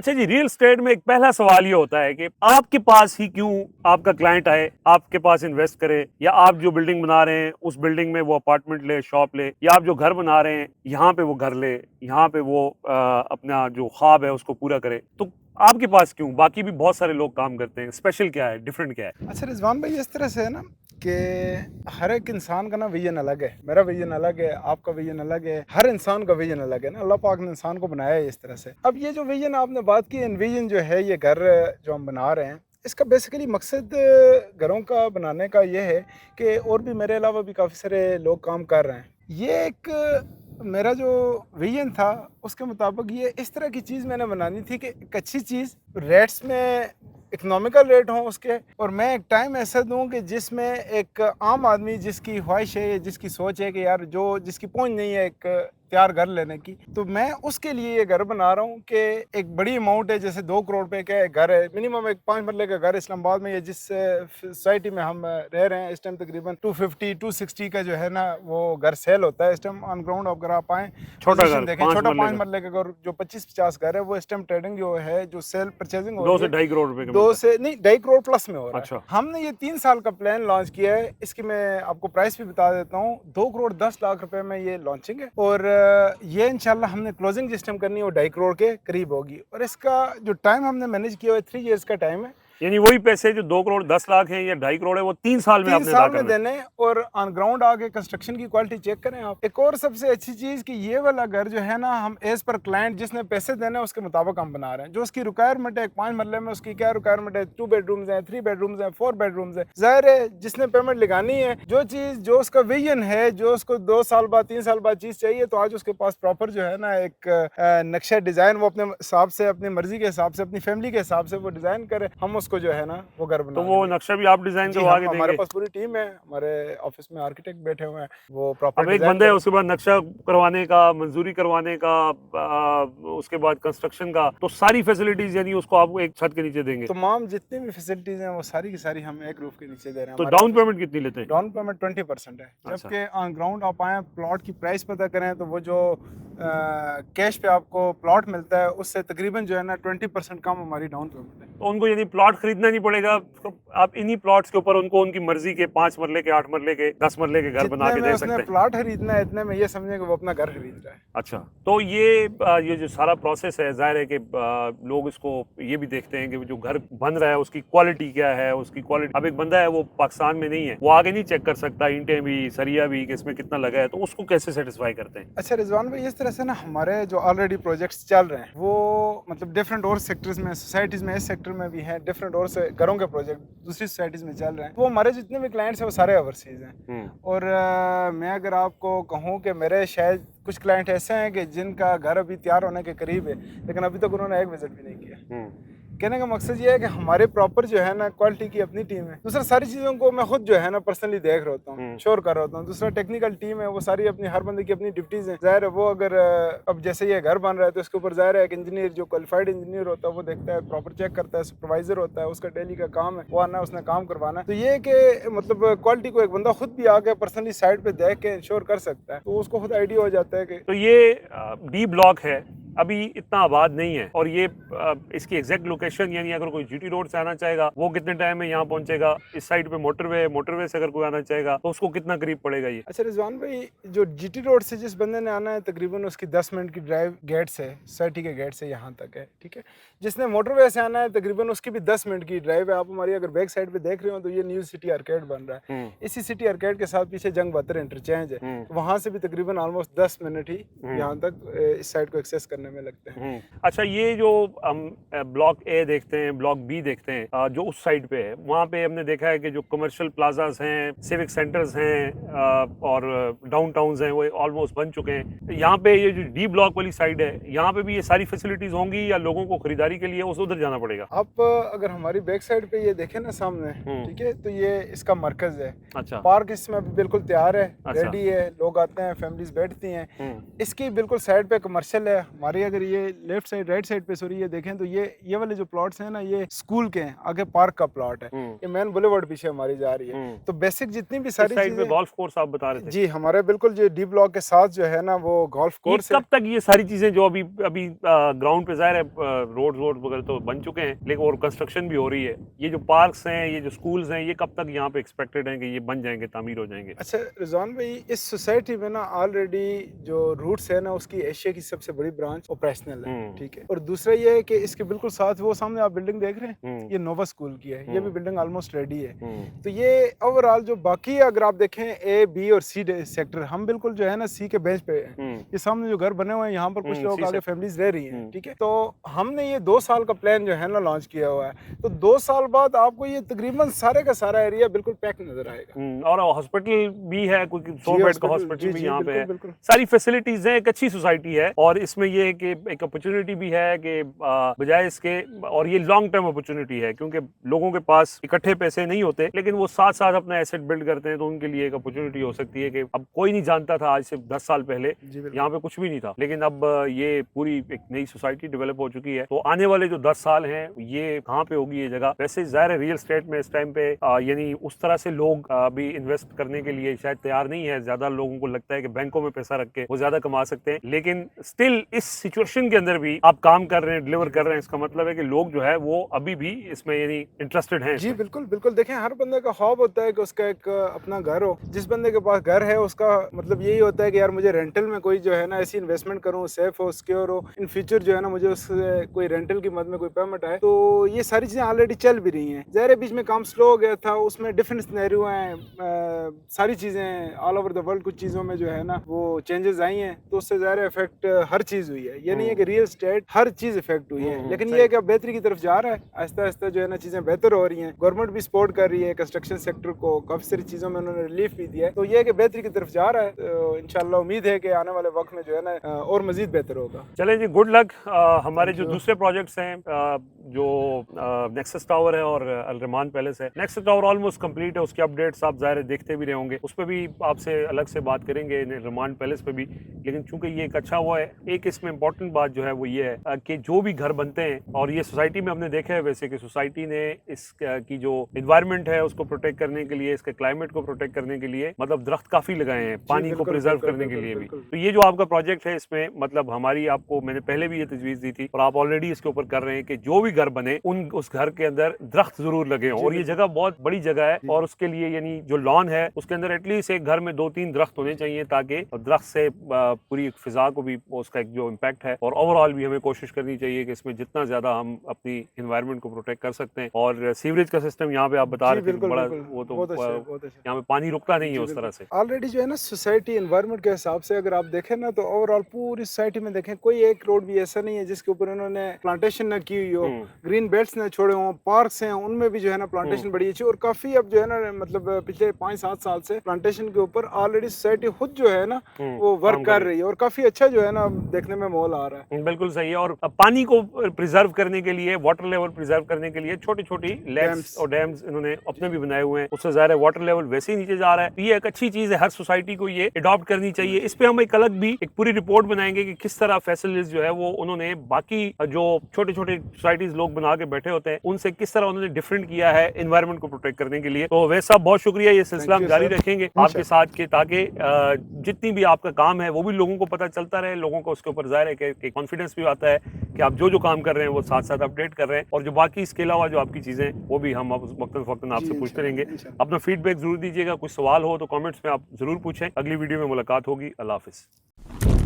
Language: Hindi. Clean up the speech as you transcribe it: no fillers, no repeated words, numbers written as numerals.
अच्छा जी, रियल एस्टेट में एक पहला सवाल ये होता है कि आपके पास ही क्यों आपका क्लाइंट आए, आपके पास इन्वेस्ट करे, या आप जो बिल्डिंग बना रहे हैं उस बिल्डिंग में वो अपार्टमेंट ले, शॉप ले, या आप जो घर बना रहे हैं यहाँ पे वो घर ले, यहाँ पे वो अपना जो ख्वाब है उसको पूरा करे। तो आपके पास क्यों? बाकी भी बहुत सारे लोग काम करते हैं, स्पेशल क्या है, डिफरेंट क्या है? अच्छा रिजवान भाई, इस तरह से है ना कि हर एक इंसान का ना विजन अलग है। मेरा विजन अलग है, आपका विजन अलग है, हर इंसान का विजन अलग है ना। अल्लाह पाक ने इंसान को बनाया है इस तरह से। अब ये जो विजन आपने बात की, विजन जो है, ये घर जो हम बना रहे हैं, इसका बेसिकली मकसद घरों का बनाने का ये है कि और भी मेरे अलावा भी काफ़ी सारे लोग काम कर रहे हैं। ये एक मेरा जो विजन था उसके मुताबिक ये इस तरह की चीज़ मैंने बनानी थी कि एक अच्छी चीज़ रेट्स में इकोनॉमिकल रेट हों उसके, और मैं एक टाइम ऐसा दूं कि जिसमें एक आम आदमी जिसकी ख्वाहिश है, जिसकी सोच है कि यार जो जिसकी पहुंच नहीं है एक तैयार घर लेने की, तो मैं उसके लिए ये घर बना रहा हूँ कि एक बड़ी अमाउंट है, जैसे 2 करोड़ रुपए का एक घर है, मिनिमम एक 5 मरले का घर इस्लामाबाद में, ये जिस सोसाइटी में हम रह रहे हैं इस टाइम तकरीबन 250-260 का जो है ना वो घर सेल होता है इस टाइम ऑन ग्राउंड। अगर आप आए छोटा घर, पोजीशन देखें, 5 छोटा मरले 5 का, मरले का घर जो 25-50 घर है, वो इस टाइम ट्रेडिंग जो है, जो सेल परचेजिंग हो दो रही से है, ढाई करोड़ रुपए का दो मिलता है। से नहीं 2.5 करोड़ प्लस में हो रहा है। अच्छा। हमने ये 3 साल का प्लान लॉन्च किया है। इसकी मैं आपको प्राइस भी बता देता हूँ, 2 करोड़ 10 लाख रुपए में ये लॉन्चिंग है, और ये इंशाल्लाह हमने क्लोजिंग जिस टाइम करनी है वो 2.5 करोड़ के करीब होगी। और इसका जो टाइम हमने मैनेज किया हुआ है 3 ईयर्स का टाइम है। यानी वही पैसे जो 2 करोड़ 10 लाख है या 2.5 करोड़ है, वो 3 साल में तीन आपने अदा साल में करना है। देने, और ऑन ग्राउंड आके कंस्ट्रक्शन की क्वालिटी चेक करें आप। एक और सबसे अच्छी चीज कि ये वाला घर जो है ना, हम एज पर क्लाइंट जिसने पैसे देने हैं उसके मुताबिक हम बना रहे हैं। जो उसकी रिक्वायरमेंट है, एक 5 मरले में उसकी क्या रिक्वायरमेंट है, 2 बेडरूम्स है, 3 बेडरूम्स है, 4 बेडरूम्स है, जाहिर है जिसने पेमेंट लगानी है, जो चीज जो उसका विजन है, जो उसको 2 साल बाद 3 साल बाद चीज चाहिए, तो आज उसके पास प्रॉपर जो है ना एक नक्शा डिजाइन वो अपने हिसाब से, अपनी मर्जी के हिसाब से, अपनी फैमिली के हिसाब से वो डिजाइन करे, हम उसको जो है ना वो घर तो बना वो देंगे। नक्शा भी आप डिजाइन जी, करवा हम के हमारे देंगे? पास पूरी टीम है, हमारे ऑफिस में आर्किटेक्ट बैठे हुए हैं, वो प्रॉपर अब एक डिजाइन बंदा है, करें। उसके बाद नक्शा करवाने का, मंजूरी करवाने का, उसके बाद कंस्ट्रक्शन का, तो सारी फैसिलिटीज यानी उसको आप एक छत के नीचे देंगे। तमाम जितनी भी फैसिलिटीज हैं वो सारी की सारी हम एक रूफ के नीचे दे रहे हैं। तो हमारे डाउन ऑफिस पेमेंट कितनी लेते हैं? डाउन पेमेंट 20% है। अच्छा। जबकि ऑन ग्राउंड आप आए, प्लॉट की प्राइस पता करें, तो वो जो कैश पे आपको प्लॉट मिलता है उससे तकरीबन जो है ना 20% कम हमारी डाउन पेमेंट है। तो उनको यदि प्लॉट खरीदना नहीं पड़ेगा, तो आप इन्हीं प्लॉट्स के ऊपर उनको उनकी मर्जी के 5 मरले के, 8 मरले के, 10 मरले के घर बना जितने के में दे उसने सकते हैं। प्लॉट खरीदना है, इतने में ये समझे कि वो अपना घर खरीद रहा है। अच्छा, तो ये जो सारा प्रोसेस है, जाहिर है कि लोग इसको ये भी देखते हैं कि जो घर बन रहा है उसकी क्वालिटी क्या है, उसकी क्वालिटी। अब एक बंदा है वो पाकिस्तान में नहीं है, वो आगे नहीं चेक कर सकता ईंटें भी, सरिया भी, कि इसमें कितना लगा है, तो उसको कैसे सेटिस्फाई करते हैं? अच्छा रिजवान भाई, इस तरह से ना हमारे जो ऑलरेडी प्रोजेक्ट्स चल रहे हैं वो मतलब डिफरेंट और सेक्टर्स में, सोसाइटीज़ में, इस सेक्टर में भी हैं, डिफरेंट और से घरों के प्रोजेक्ट दूसरी सोसाइटीज़ में चल रहे हैं। वो हमारे जितने भी क्लाइंट्स हैं वो सारे ओवरसीज़ हैं। और मैं अगर आपको कहूँ कि मेरे शायद कुछ क्लाइंट ऐसे हैं कि जिनका घर अभी तैयार होने के करीब है, लेकिन अभी तक उन्होंने एक विजिट भी नहीं किया। कहने का मकसद ये है कि हमारे प्रॉपर जो है ना क्वालिटी की अपनी टीम है। दूसरा, सारी चीज़ों को मैं खुद जो है ना पर्सनली देख रहा होता हूँ, श्योर कर रहा होता हूँ। दूसरा, टेक्निकल टीम है, वो सारी अपनी, हर बंदे की अपनी ड्यूटीज हैं। जाहिर है वो अगर अब जैसे ये घर बन रहा है तो इसके ऊपर जाहिर है एक इंजीनियर, जो क्वालिफाइड इंजीनियर होता है, वो देखता है, प्रॉपर चेक करता है, सुपरवाइजर होता है, उसका डेली का काम है वो आना है, उसने काम करवाना है। तो ये कि मतलब क्वालिटी को एक बंदा खुद भी आके पर्सनली साइड पे देख के इंश्योर कर सकता है, तो उसको खुद आइडिया हो जाता है कि तो ये डी ब्लॉक है, अभी इतना आबाद नहीं है, और ये इसकी एग्जैक्ट लोकेशन, यानी अगर कोई जीटी रोड से आना चाहेगा वो कितने टाइम में यहाँ पहुंचेगा? इस साइड पे मोटरवे है, मोटरवे से अगर कोई आना चाहेगा तो उसको कितना करीब पड़ेगा ये? अच्छा रिजवान भाई, जो जीटी रोड से जिस बंदे ने आना है, तकरीबन उसकी 10 मिनट की ड्राइव गेट से, सोसाइटी के गेट से यहाँ तक है, ठीक है। जिसने मोटरवे से आना है, तकरीबन उसकी भी 10 मिनट की ड्राइव है। आप हमारी अगर बैक साइड पे देख रहे हो तो ये न्यू सिटी आर्केड बन रहा है। इसी सिटी आर्केड के साथ पीछे जंग बहत्तर इंटरचेंज है, वहां से भी तकरीबन ऑलमोस्ट 10 मिनट ही यहाँ तक इस साइड को एक्सेस करने में लगते हैं। अच्छा, ये जो हम ब्लॉक ए देखते हैं, ब्लॉक बी देखते हैं, जो उस साइड पे है, वहाँ पे हमने देखा है कि जो कमर्शियल प्लाजाज हैं, सिविक सेंटर्स हैं, और डाउन टाउन्स हैं, वो ऑलमोस्ट बन चुके हैं। यहाँ पे ये जो डी ब्लॉक वाली साइड है, यहाँ पे भी ये सारी फैसिलिटीज होंगी, या लोगों को खरीदारी के लिए उधर जाना पड़ेगा? आप अगर हमारी बैक साइड पे ये देखें ना सामने, ठीक है, तो ये इसका मरकज है। अच्छा। पार्क इसमें अभी बिल्कुल तैयार है, अच्छा। रेडी है, लोग आते हैं, फैमिलीज बैठती हैं। इसकी बिल्कुल साइड पे कमर्शियल है, हमारे हमारे अगर ये लेफ्ट साइड राइट साइड पे सॉरी ये देखें तो ये वाले जो प्लॉट्स हैं ना ये स्कूल के हैं, आगे पार्क का प्लॉट है, ये मेन बुलेवार्ड पीछे हमारी जा रही है। तो बेसिक जितनी भी सारी साइड पे चीजें गोल्फ कोर्स आप बता रहे थे जी हमारे बिल्कुल जो डी ब्लॉक के साथ जो है ना वो गोल्फ कोर्स है। कब तक ये सारी चीजें जो अभी अभी ग्राउंड पे जाहिर है रोड वगैरह तो बन चुके हैं लेकिन और कंस्ट्रक्शन भी हो रही है, ये जो पार्क्स हैं ये जो स्कूल्स हैं ये कब तक यहाँ पे एक्सपेक्टेड है कि ये बन जाएंगे तामीर हो जाएंगे? अच्छा रिजवान भाई इस सोसाइटी में ना ऑलरेडी जो रूट्स है ना उसकी एशिया की सबसे बड़ी ब्रांच ऑपरेशनल है, ठीक है। और दूसरा ये है कि इसके बिल्कुल साथ वो सामने आप बिल्डिंग देख रहे हैं ये नोवा स्कूल की है, ये भी बिल्डिंग ऑलमोस्ट रेडी है। तो ये ओवरऑल जो बाकी अगर आप देखें ए बी और सी सेक्टर हम बिल्कुल जो है ना सी के बेंच पे हैं। ये सामने जो घर बने हुए हैं यहाँ पर कुछ लोग आगे फैमिलीज रह रही हैं, ठीक है। तो हमने ये 2 साल का प्लान जो है ना लॉन्च किया हुआ है, तो 2 साल बाद आपको ये तकरीबन सारे का सारा एरिया बिल्कुल पैक नजर आएगा। और हॉस्पिटल भी है, कोई 100 बेड का हॉस्पिटल भी यहाँ पे है, बिल्कुल। सारी फैसिलिटीज हैं, एक अच्छी सोसाइटी है। और इसमें ये है कि एक अपॉर्चुनिटी भी है कि बजाय इसके, और ये लॉन्ग टर्म अपॉर्चुनिटी है क्योंकि लोगों के पास इकट्ठे पैसे नहीं होते लेकिन वो साथ साथ अपना एसेट बिल्ड करते हैं, तो उनके लिए एक अपॉर्चुनिटी हो सकती है कि अब कोई नहीं जानता था आज से 10 साल पहले यहाँ पे कुछ भी नहीं था, लेकिन अब ये पूरी एक नई सोसाइटी डेवलप हो चुकी है। तो आने वाले जो 10 साल हैं ये कहाँ पे होगी ये जगह? वैसे जाहिर है रियल एस्टेट में इस टाइम पे यानी उस तरह से लोग अभी इन्वेस्ट करने के लिए शायद तैयार नहीं है। ज्यादा लोगों को लगता है कि बैंकों में पैसा रख के वो ज्यादा कमा सकते हैं, लेकिन स्टिल इस सिचुएशन के अंदर भी आप काम कर रहे हैं, डिलीवर कर रहे हैं, इसका मतलब है कि लोग जो है वो अभी भी इसमें यानी इंटरेस्टेड हैं। जी बिल्कुल बिल्कुल। देखें हर बंदे का ख्वाब होता है कि उसका एक अपना घर हो। जिस बंदे के पास घर है उसका मतलब यही होता है कि यार मुझे रेंटल में कोई जो है ना ऐसी इन्वेस्टमेंट करूं, सेफ हो, सिक्योर हो, इन फ्यूचर जो है ना मुझे उससे कोई रेंटल की मद में कोई पेमेंट आए। तो ये सारी चीजें ऑलरेडी चल भी रही हैं। ज़ाहिर है बीच में काम स्लो हो गया था, उसमें डिफरेंट सिनेरियो हैं, सारी चीजें ऑल ओवर द वर्ल्ड कुछ चीजों में जो है ना वो चेंजेस आई हैं, तो उससे ज़ाहिर इफेक्ट हर चीज हुई है। ये नहीं है कि रियल एस्टेट हर चीज इफेक्ट हुई है, लेकिन ये है कि अब बेहतरी की तरफ जा रहा है, आहिस्ता आहिस्ता जो है ना चीजें बेहतर हो रही हैं। गवर्नमेंट भी सपोर्ट कर रही है कंस्ट्रक्शन सेक्टर को, काफी सारी चीजों में उन्होंने रिलीफ भी दिया है, तो ये है कि बेहतरी की तरफ जा रहा है। तो इंशाल्लाह उम्मीद है कि आने वाले वक्त में जो है ना और मजीद बेहतर होगा। चलें जी, गुड लक। हमारे जो दूसरे प्रोजेक्ट्स हैं जो नेक्सस टावर है और अल रहमान पैलेस है, नेक्सस टावर ऑलमोस्ट कंप्लीट है, उसके अपडेट्स आप ज़ाहिर देखते भी रहे होंगे, उस पर भी आपसे अलग से बात करेंगे, रहमान पैलेस पे भी। लेकिन चूंकि ये एक अच्छा हुआ है, एक इसमें इंपॉर्टेंट बात जो है वो ये है कि जो भी घर बनते हैं, और ये सोसाइटी में हमने देखा है वैसे कि सोसाइटी ने इसकी जो इन्वायरमेंट है उसको प्रोटेक्ट करने के लिए, इसके क्लाइमेट को प्रोटेक्ट करने के लिए मतलब दरख्त काफी लगाए हैं, पानी को प्रिजर्व करने के लिए भी। तो ये जो आपका प्रोजेक्ट है इसमें मतलब हमारी आपको मैंने पहले भी ये तजवीज दी थी और आप ऑलरेडी इसके ऊपर कर रहे हैं कि जो भी घर बने उस घर के अंदर दरख्त जरूर लगे हों। और ये जगह बहुत बड़ी जगह है और उसके लिए यानी जो लॉन है उसके अंदर एटलीस्ट एक घर में 2-3 दरख्त होने चाहिए ताकि दरख्त से पूरी फिजा को भी उसका एक जो इम्पैक्ट है, और ओवरऑल भी हमें कोशिश करनी चाहिए कि इसमें जितना ज्यादा हम अपनी इन्वायरमेंट को प्रोटेक्ट कर सकते हैं। और सीवरेज का सिस्टम यहाँ पे आप बता रहे थे बड़ा, वो तो यहाँ पे पानी रुकता नहीं है उस तरह से। ऑलरेडी जो है ना सोसाइटी एनवायरनमेंट के हिसाब से अगर आप देखें ना तो ओवरऑल पूरी सोसाइटी में देखें कोई एक रोड भी ऐसा नहीं है जिसके ऊपर उन्होंने प्लांटेशन न की हुई हो, ग्रीन बेल्ट्स न छोड़े हों, पार्क्स हैं उनमें भी जो है ना प्लांटेशन बड़ी अच्छी, और काफी अब जो है ना मतलब पिछले 5-7 साल से प्लांटेशन के ऊपर ऑलरेडी सोसाइटी खुद जो है ना वो वर्क कर रही है और काफी अच्छा जो है ना देखने में माहौल आ रहा है। बिल्कुल सही है। और पानी को प्रिजर्व करने के लिए, वाटर लेवल प्रिजर्व करने के लिए छोटी छोटी लेक्स और डैम्स इन्होंने अपने भी बनाए हुए हैं, उससे ज़ाहिर है वाटर लेवल वैसे ही नीचे जा रहा है। ये एक अच्छी चीज है, हर सोसाइटी को ये अडॉप्ट करनी चाहिए। इस पे हम एक अलग भी एक पूरी रिपोर्ट बनाएंगे कि किस तरह फैसिलिटीज जो है वो उन्होंने बाकी जो छोटे छोटे सोसाइटीज लोग बना के बैठे होते हैं उनसे किस तरह उन्होंने डिफरेंट किया है एनवायरनमेंट को प्रोटेक्ट करने के लिए। तो वैसा बहुत शुक्रिया, ये सिलसिला हम जारी रखेंगे आपके साथ के, ताकि जितनी भी आपका काम है वो भी लोगों को पता चलता रहे, लोगों को उसके ऊपर जाहिर है कि कॉन्फिडेंस भी आता है कि आप जो काम कर रहे हैं वो साथ साथ अपडेट कर रहे हैं, और जो बाकी इसके अलावा जो आपकी चीजें वो भी हम वक्तन आपसे पूछते रहेंगे। अपना फीडबैक जरूर दीजिएगा, कुछ सवाल हो तो कमेंट्स में आप जरूर पूछें। अगली वीडियो में मुलाकात होगी। अल्लाह हाफिज।